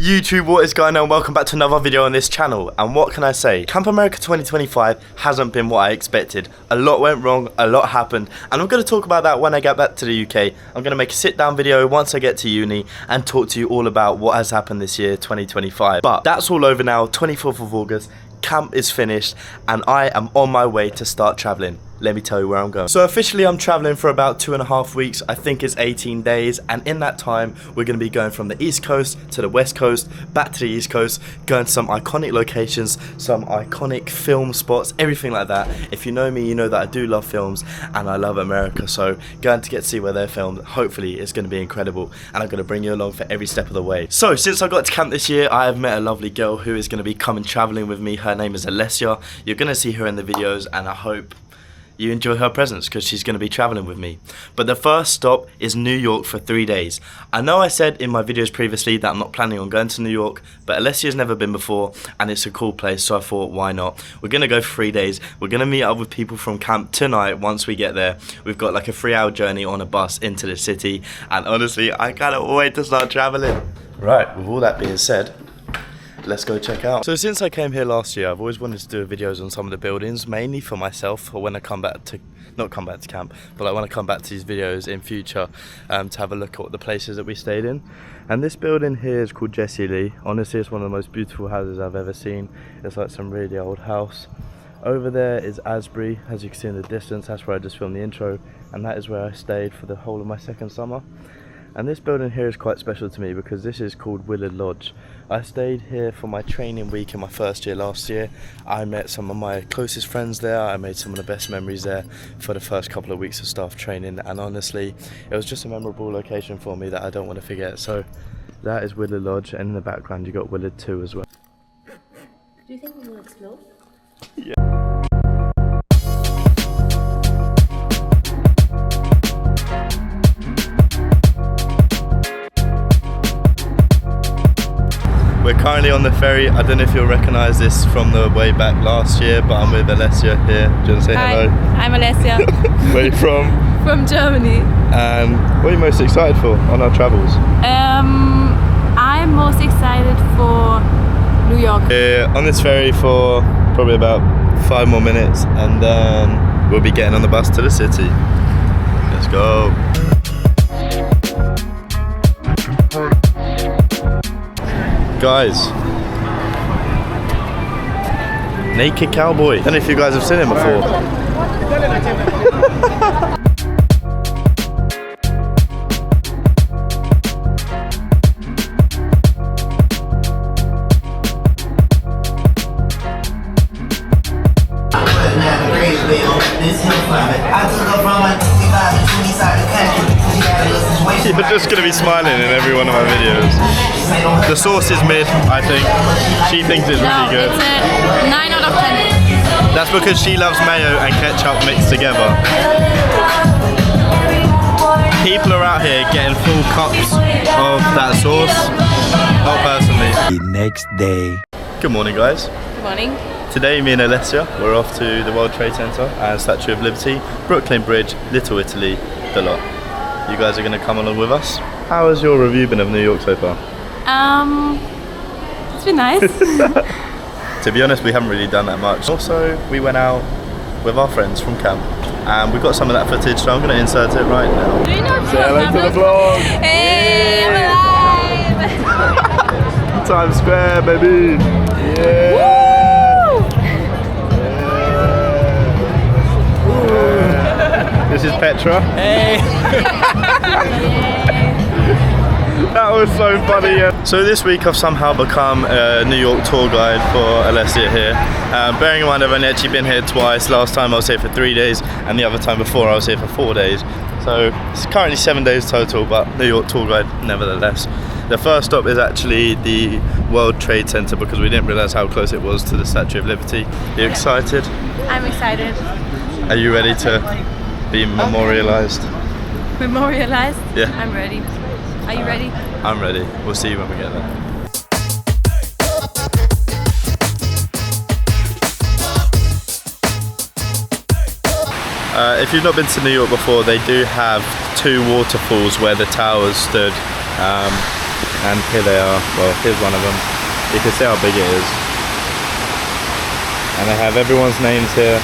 YouTube, what is going on? Welcome back to another video on this channel. And what can I say? Camp America 2025 hasn't been what I expected. A lot went wrong, a lot happened, and I'm going to talk about that when I get back to the UK. I'm going to make a sit down video once I get to uni and talk to you all about what has happened this year, 2025. But that's all over now. 24th of August, camp is finished and I am on my way to start traveling. Let me tell you where I'm going. So officially I'm traveling for about 2.5 weeks. I think it's 18 days, and in that time we're going to be going from the East Coast to the West Coast, back to the East Coast, going to some iconic locations, some iconic film spots, everything like that. If you know me, you know that I do love films and I love America, so going to get to see where they're filmed, hopefully it's going to be incredible, and I'm going to bring you along for every step of the way. So since I got to camp this year, I have met a lovely girl who is going to be coming traveling with me. Her name is Alessia. You're going to see her in the videos, and I hope you enjoy her presence because she's going to be traveling with me. But the first stop is New York for 3 days. I know I said in my videos previously that I'm not planning on going to New York, but Alessia's never been before and it's a cool place, so I thought, why not? We're going to go for 3 days. We're going to meet up with people from camp tonight. Once we get there, we've got like a 3-hour journey on a bus into the city, and honestly I cannot wait to start traveling. Right, with all that being said, let's go check out. So since I came here last year, I've always wanted to do videos on some of the buildings, mainly for myself, or when I come back to, not come back to camp, but like when I come back to these videos in future, to have a look at the places that we stayed in. And this building here is called Jesse Lee. Honestly, it's one of the most beautiful houses I've ever seen. It's like some really old house. Over there is Asbury, as you can see in the distance. That's where I just filmed the intro, and that is where I stayed for the whole of my second summer. And this building here is quite special to me because this is called Willard Lodge. I stayed here for my training week in my first year last year. I met some of my closest friends there. I made some of the best memories there for the first couple of weeks of staff training, and honestly it was just a memorable location for me that I don't want to forget. So that is Willard Lodge, and in the background you got Willard 2 as well. Do you think we will explode? Yeah. We're currently on the ferry. I don't know if you'll recognise this from the way back last year, but I'm with Alessia here. Do you want to say hello? Hi, I'm Alessia. Where are you from? From Germany. And what are you most excited for on our travels? I'm most excited for New York. We're on this ferry for probably about 5 more minutes, and then we'll be getting on the bus to the city. Let's go. Guys, Naked Cowboy. I don't know if you guys have seen him before. You're just going to be smiling in every one of my videos. The sauce is mid, I think. She thinks it's really good. It's a 9 out of 10. That's because she loves mayo and ketchup mixed together. People are out here getting full cups of that sauce. Not personally. The next day. Good morning, guys. Good morning. Today, me and Alessia, we're off to the World Trade Center and Statue of Liberty, Brooklyn Bridge, Little Italy, the lot. You guys are going to come along with us. How has your review been of New York so far? It's been nice. To be honest, we haven't really done that much. Also, we went out with our friends from camp, and we got some of that footage, so I'm going to insert it right now. Do you know Say hello to the vlog! Hey, I'm alive! Times Square, baby! Yeah! Yeah. This is Petra. Hey! That was so funny. So this week I've somehow become a New York tour guide for Alessia here. Bearing in mind I've only actually been here twice. Last time I was here for 3 days, and the other time before I was here for 4 days. So it's currently 7 days total, but New York tour guide nevertheless. The first stop is actually the World Trade Center because we didn't realise how close it was to the Statue of Liberty. Are you excited? I'm excited. Are you ready to be memorialised? Memorialized? Yeah. I'm ready. Are you ready? I'm ready. We'll see you when we get there. If you've not been to New York before, they do have 2 waterfalls where the towers stood. And here they are. Well, here's one of them. You can see how big it is. And they have everyone's names here.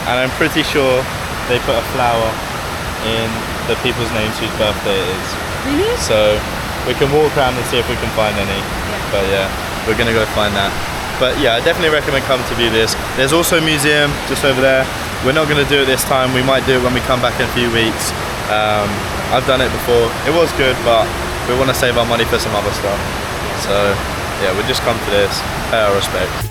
And I'm pretty sure they put a flower in the people's names whose birthday it is. Really? So we can walk around and see if we can find any. Yeah. But yeah, we're gonna go find that. But yeah, I definitely recommend coming to view this. There's also a museum just over there. We're not gonna do it this time. We might do it when we come back in a few weeks. I've done it before. It was good, but we want to save our money for some other stuff. So yeah, we'll just come to this, pay our respects.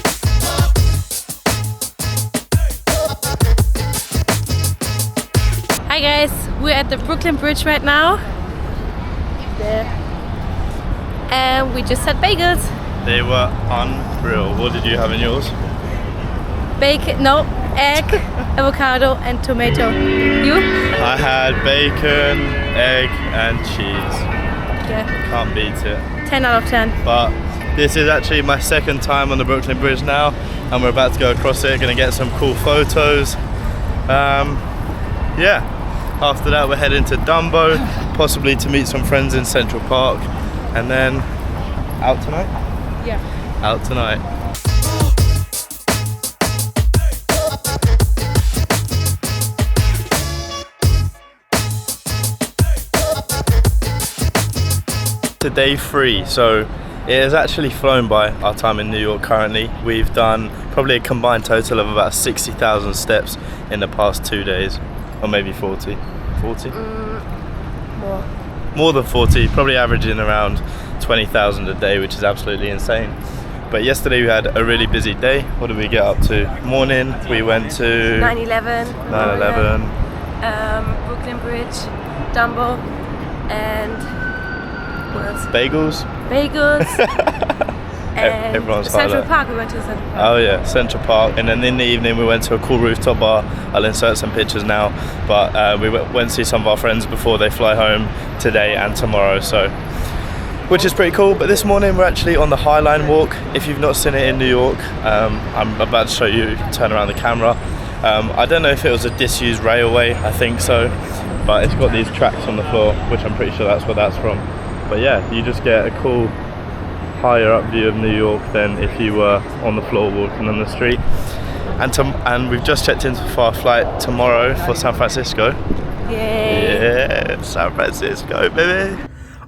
Hi guys, we're at the Brooklyn Bridge right now. There. And we just had bagels. They were unreal. What did you have in yours? Bacon, no, egg, avocado and tomato. You? I had bacon, egg and cheese. Yeah. Can't beat it. 10 out of 10. But this is actually my second time on the Brooklyn Bridge now, and we're about to go across it. Gonna get some cool photos. Yeah. After that, we're heading to Dumbo, possibly to meet some friends in Central Park, and then out tonight. Yeah. Out tonight. To day 3, so it has actually flown by our time in New York currently. We've done probably a combined total of about 60,000 steps in the past 2 days, or maybe 40. 40? More. More than 40, probably averaging around 20,000 a day, which is absolutely insane. But yesterday we had a really busy day. What did we get up to? Morning, we went to 9/11. 9/11. Brooklyn Bridge, Dumbo, and what else? Bagels. Bagels. And Everyone's Central highlight. Park, we went to Central Park. Oh yeah, Central Park. And then in the evening we went to a cool rooftop bar. I'll insert some pictures now. But we went to see some of our friends before they fly home today and tomorrow. So, which is pretty cool. But this morning we're actually on the High Line walk. If you've not seen it in New York, I'm about to show you, turn around the camera. I don't know if it was a disused railway, I think so. But it's got these tracks on the floor, which I'm pretty sure that's where that's from. But yeah, you just get a cool higher up view of New York than if you were on the floor walking on the street. And we've just checked into for our flight tomorrow for San Francisco. Yay. Yeah, San Francisco, baby.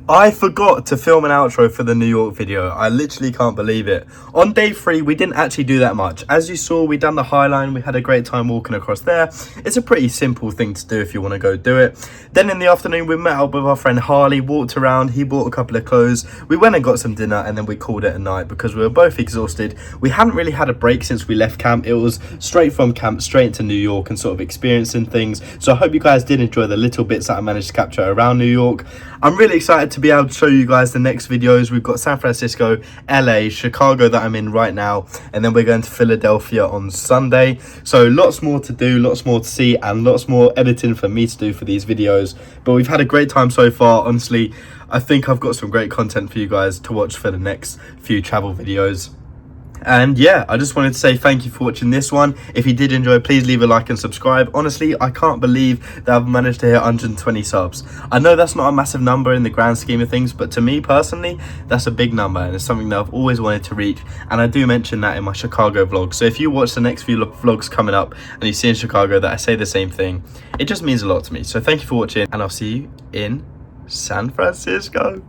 I forgot to film an outro for the New York video. I literally can't believe it. On day 3, we didn't actually do that much. As you saw, we done the High Line. We had a great time walking across there. It's a pretty simple thing to do if you want to go do it. Then in the afternoon, we met up with our friend Harley, walked around. He bought a couple of clothes. We went and got some dinner, and then we called it a night because we were both exhausted. We hadn't really had a break since we left camp. It was straight from camp, straight into New York and sort of experiencing things. So I hope you guys did enjoy the little bits that I managed to capture around New York. I'm really excited to be able to show you guys the next videos. We've got San Francisco, LA, Chicago that I'm in right now, and then we're going to Philadelphia on Sunday. So lots more to do, lots more to see, and lots more editing for me to do for these videos. But we've had a great time so far. Honestly, I think I've got some great content for you guys to watch for the next few travel videos. And yeah, I just wanted to say thank you for watching this one. If you did enjoy, please leave a like and subscribe. Honestly, I can't believe that I've managed to hit 120 subs. I know that's not a massive number in the grand scheme of things, but to me personally, that's a big number, and it's something that I've always wanted to reach. And I do mention that in my Chicago vlog. So if you watch the next few vlogs coming up and you see in Chicago that I say the same thing, it just means a lot to me. So thank you for watching, and I'll see you in San Francisco.